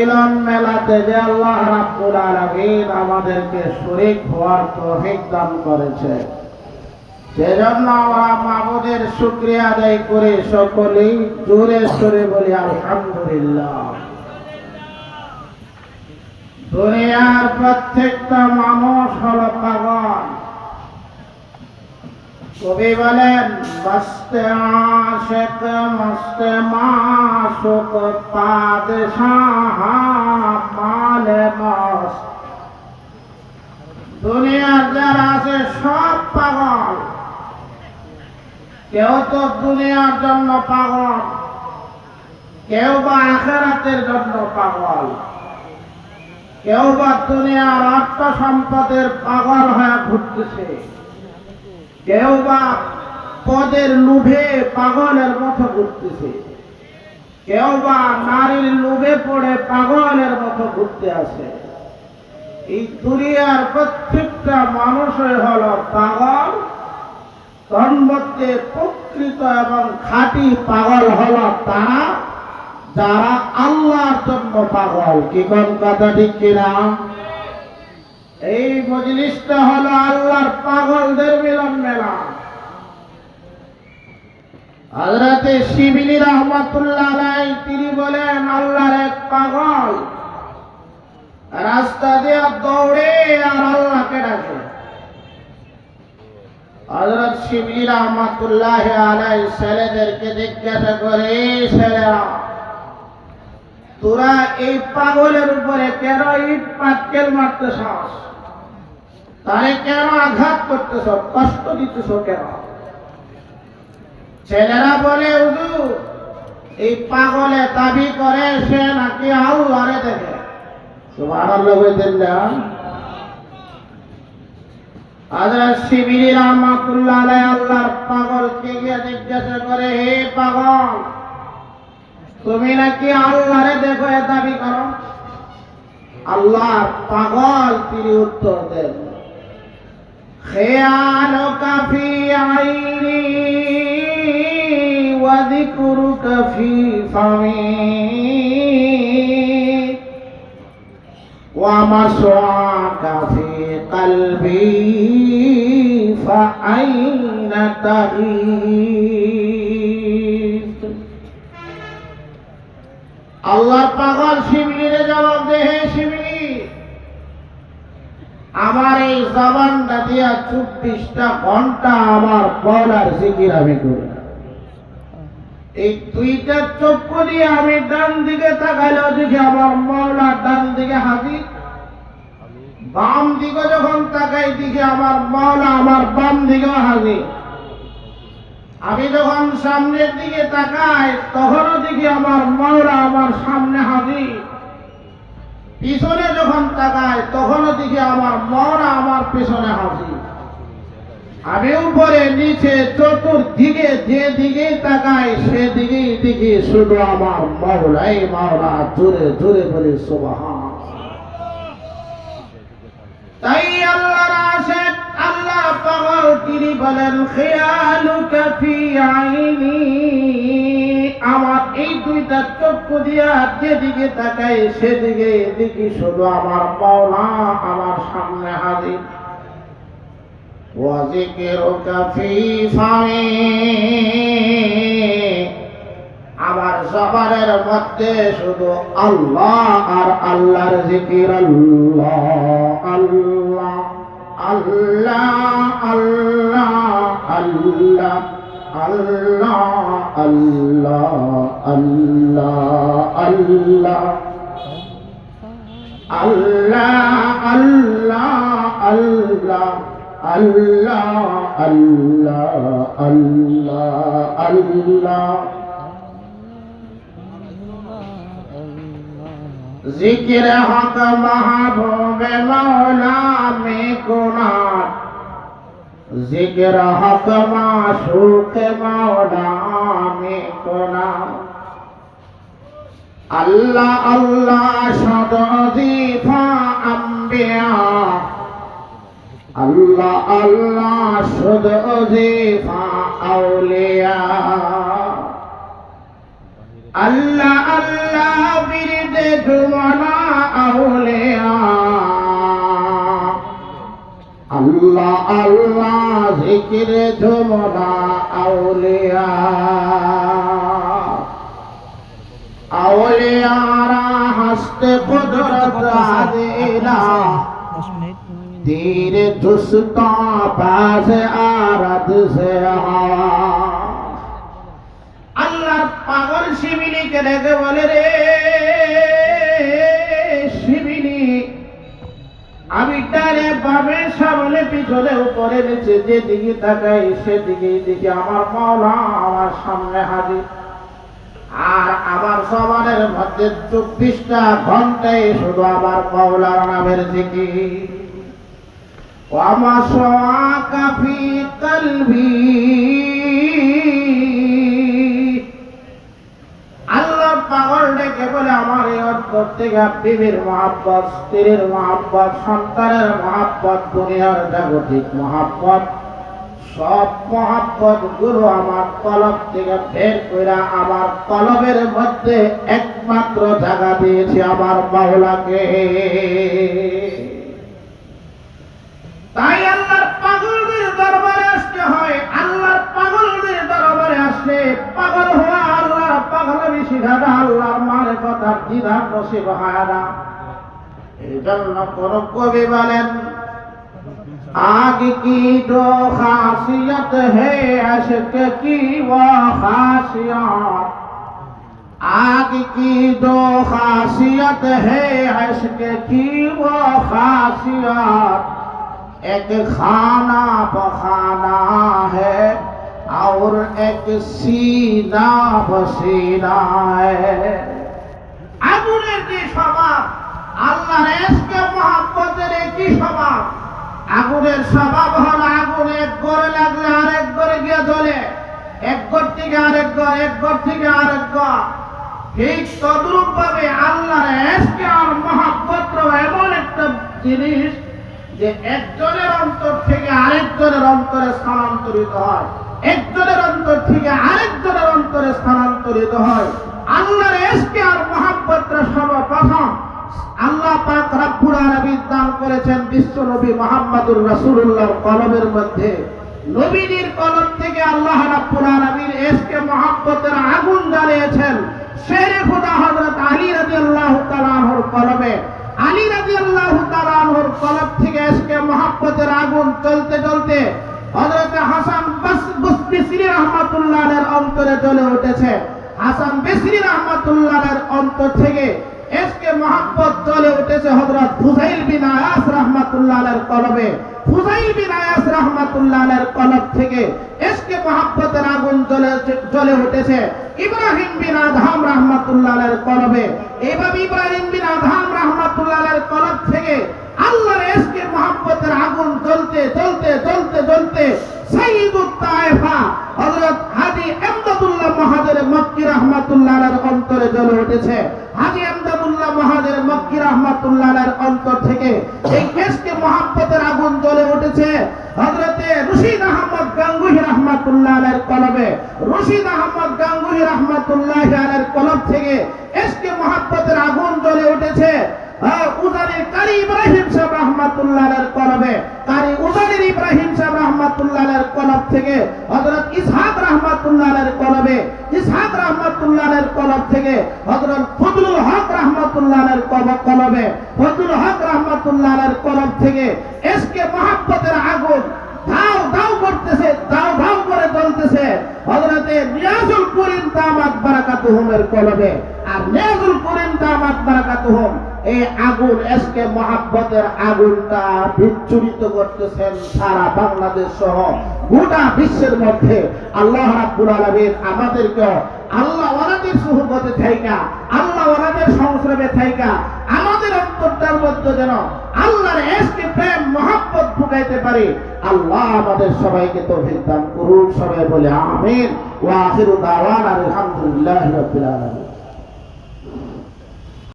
মিলন মেলাতে যে আল্লাহ রাব্বুল আলামিন আমাদেরকে শরীক হওয়ার তৌফিক দান করেছে, সেজন্য আমরা মাবুদের শুকরিয়া আদায় করে সকলেই জোরে সোরে বলি আলহামদুলিল্লাহ। দুনিয়ার প্রত্যেকটা মানুষ হলো পাগল। কবি বলেন, মস্তে আশিক মস্তে মাশুক পাদশাহ মালে মস্ত। দুনিয়ার যারা আছে সব পাগল। কেউ তো দুনিয়ার জন্য পাগল, কেউ বা আখিরাতের জন্য পাগল, কেউ বা দুনিয়ার অর্থ সম্পদের পাগল হয়ে ঘুরতেছে, কেউ বা পদের লোভে পাগলের মতো ঘুরতেছে, কেউ বা নারীর লোভে পড়ে পাগলের মতো ঘুরতে আসে। এই দুনিয়ার প্রত্যেকটা মানুষই হল পাগল। তন্মধ্যে প্রকৃত এবং খাঁটি পাগল হল তারা যারা আল্লাহর জন্য পাগল। কি কোন কথা ঠিক কিনা? এই মজলিসটা হলো আল্লাহর পাগলদের মিলন মেলা। হযরতে শিবলি রাহমাতুল্লাহ আলাইহি তিনি বলেন, আল্লাহর এক পাগল রাস্তা দিয়ে দৌড়ে আর আল্লাহকে ডাকে। হযরত শিবলি রাহমাতুল্লাহ আলাইহি ছেলেদেরকে জিজ্ঞাসা করে, ছেলেরা তোরা এই পাগলের উপরে কেন ইট পাটকেল মারতেছ? তারে কেন আঘাত করতেছ, কষ্ট দিতেছ কেন? ছেলেরা বলে, হুজুর এই পাগলে দাবি করে সে নাকি আল্লাহরে দেখে। সুবহানাল্লাহ বলতেন না? হযরত শিবলি রাহমাতুল্লাহ আলাইহি আল্লাহর পাগলকে গিয়ে জিজ্ঞাসা করে, হে পাগল তুমি নাকি আল্লাহরে দেখো এ দাবি করো? আল্লাহর পাগল তিনি উত্তর দেন, খেয়ালুকা ফি আইনি ওয়া যিকরুকা ফি ফামি ওয়া মাসওয়াকা ফি কলবি ফা আইনা তাগীস। আল্লাহর পাগল শিবলিরে জবাব দেয়, হে শিবলি আমার এই জবানটা দিয়া 24টা ঘন্টা আমার বলার জিকির আমি করি। এই দুইটা চক্ষু দিয়ে আমি ডান দিকে তাকাইলেও দেখি আমার মাওলা ডান দিকে হাজির, বাম দিকে যখন তাকাই দেখি আমার মাওলা আমার বাম দিকেও হাজির। আমি যখন সামনের দিকে তাকাই তখনও দেখি আমার মাওলা আমার সামনে হাজির, পিছনে যখন তাকাই তখনও দেখি আমার মাওলা আমার পিছনে হাজির। আমি উপরে নিচে চতুর্দিকে যেদিকে তাকাই সেদিকেই দেখি শুধু আমার মাওলাই মাওলা। জোরে জোরে বলি সুবহান। তাই আল্লাহর আশিক আল্লাহ পাগল তিনি বলেন, খেয়ালুকা ফি আইনি আমার এই দুইটা চক্ষু দিয়া যেদিকে তাকাই সেদিকে দেখি শুধু আমার মাওলা আমার সামনে হাজির। ওয়া যিকরুকা ফি ফামি আমার জবানের মধ্যে শুধু আল্লাহ আর আল্লাহর জিকির। আল্লাহ আল্লাহ আল্লাহ আল্লাহ আল্লাহ আল্লাহ আল্লাহ আল্লাহ আল্লাহ আল্লাহ আল্লাহ আল্লাহ আল্লাহ আল্লাহ আল্লাহ জিকির হক মাহবুবে মাওলা মে কুনাত, জিকির হক মাশুক মাওলা মে কুনাত। আল্লাহ আল্লাহ সদজিফা আম্বিয়া, আল্লাহ আল্লাহ সদজিফা আউলিয়া। আল্লাহ আল্লাহ বিরদে জুমন আল্লাহ আল্লাহ জিকিরে ঝুমনা আউলিয়া আউলিয়ারা হাসতে কুদরত আদিলা तीर दुस्ता पास आरद से আল্লাহ পাগল শিবিলিকে ডেকে বলে রে শিবিলি আমি ডানে বামে সামনে পিছনে উপরে নিচে যেদিকে তাকাই সেদিকেই দেখি আমার মাওলা আমার সামনে হাজির আর আমার জবানের মধ্যে 24টা ঘন্টায় শুধু আমার মাওলার নামের জিকির ওয়ামা শাআকা ফি কলবি আল্লাহ পাগল ডেকে বলে আমার এই অন্তর থেকে বিবির মহব্বত স্ত্রীর মহব্বত সন্তানের মহব্বত দুনিয়ার জাগতিক মহব্বত সব মহব্বত গুলো আমার কলব থেকে বের করে আমার কলবের মধ্যে একমাত্র জায়গা দিয়েছি আমার মাওলাকে তাই আল্লাহর পাগলদের দরবারে আসতে হয় আল্লাহর পাগলদের দরবারে আসলে পাগল হওয়া আল্লাহর পাগলামি শিখাটা আল্লাহর মারিফত আর দিদার নসিব হয় না এই জন্য কোন কবি বলেন आग की दो खासियत है अश्क की वो खासियत आग की दो खासियत है अश्क की वो खासियत एक खाना बखाना है और एक सीना बसीना है আগুনের যে স্বভাব আল্লাহর ইশকে মহব্বতের একই স্বভাব আগুনের স্বভাব হলো আগুনে এক ঘরে লাগলে আরেক ঘরে গিয়ে জ্বলে এক ঘর থেকে আরেক ঘর এক ঘর থেকে আরেক ঘর ঠিক তদ্রূপ ভাবে আল্লাহর ইশকে আর মহব্বত এমন একটা জিনিস যে একজনের অন্তর থেকে আরেকজনের অন্তরে স্থানান্তরিত হয় একজনের অন্তর থেকে আরেকজনের অন্তরে স্থানান্তরিত হয় আল্লাহর ইশকে আর মহব্বতটা সর্বপ্রথম আল্লাহ পাক রব্বুল আলামিন দান করেছেন বিশ্ব নবী মুহাম্মদুর রাসূলুল্লাহর কলবের মধ্যে নবীর কলব থেকে আল্লাহ রব্বুল আলামিন ইশকে মহব্বতের আগুন জ্বালিয়েছেন শেরে খোদা হযরত আলী রাদিয়াল্লাহু তাআলা আনহুর কলবে আলী রাদিয়াল্লাহু তাআলা আনহুর কলব থেকে ইশকে মহব্বতের আগুন জ্বলতে জ্বলতে হযরত হাসান বসরি রাহমাতুল্লাহ আলাইহির অন্তরে জ্বলে উঠেছে হাসান বসরি রাহমাতুল্লাহ আলাইহির অন্তর থেকে ইশকে মহব্বত জ্বলে উঠেছে হযরত ফুযাইল বিন আয়াস রাহমাতুল্লাহ আলাইহির কলবে ফুযাইল বিন আয়াস রাহমাতুল্লাহ আলাইহির কলব থেকে ইশকে মহব্বতের আগুন জ্বলে উঠেছে ইব্রাহিম বিন আদহাম রাহমাতুল্লাহ আলাইহির কলবে এইভাবে ইব্রাহিম বিন আদহাম রাহমাতুল্লাহ আলাইহির কলব থেকে আল্লাহর ইশকে মহব্বতের আগুন জ্বলতে জ্বলতে জ্বলতে জ্বলতে সাইয়্যিদুত তায়েফা হযরত হাজী আমদাদুল্লাহ মুহাজির মক্কি রাহমাতুল্লাহ আলাইহির অন্তরে জ্বলে উঠেছে হাজী আমদাদুল্লাহ মুহাজির মক্কি রাহমাতুল্লাহ আলাইহির অন্তর থেকে এই ইশকে মহব্বতের আগুন জ্বলে উঠেছে হযরতে রশিদ আহমদ গাঙ্গুহি রাহমাতুল্লাহ আলাইহির কলবে রশিদ আহমদ গাঙ্গুহি রাহমাতুল্লাহ আলাইহির কলব থেকে ইশকে মহব্বতের আগুন জ্বলে উঠেছে উজানির কারি ইব্রাহিম সাহেব রাহমাতুল্লাহ আলাইহির কলবে কারি উজানির ইব্রাহিম সাহেব রাহমাতুল্লাহ আলাইহির কলব থেকে হযরত ইসহাক রাহমাতুল্লাহ আলাইহির কলবে ইসহাক রাহমাতুল্লাহ আলাইহির কলব থেকে হযরত ফজলুল হক রাহমাতুল্লাহ আলাইহির কলবে ফজলুল হক রাহমাতুল্লাহ আলাইহির কলব থেকে ইশকে মহব্বতের আগুন দাও দাও করতেছে দাও দাও করে জ্বলতেছে হযরতে নিয়াজুল করিম দামাত বারাকাতুহুমের কলবে আর নিয়াজুল করিম দামাত বারাকাতুহুম এই আগুন ইশকে মহব্বতের আগুনটা বিচ্ছুরিত করতেছেন সারা বাংলাদেশ সহ গোটা বিশ্বের মধ্যে আল্লাহ রাব্বুল আলামিন আমাদেরকে আল্লাহ ওয়ালাদের সুহবতে থাইকা আল্লাহ ওয়ালাদের সংস্রবে থাইকা আমাদের অন্তরটার মধ্যে যেন আল্লাহর ইশকে প্রেম মহব্বত ঢুকাইতে পারে আল্লাহ আমাদের সবাইকে তৌফিক দান করুন সবাই বলে আমিন ওয়া আখিরু দাওয়ানা আলহামদুলিল্লাহি রাব্বিল আলামিন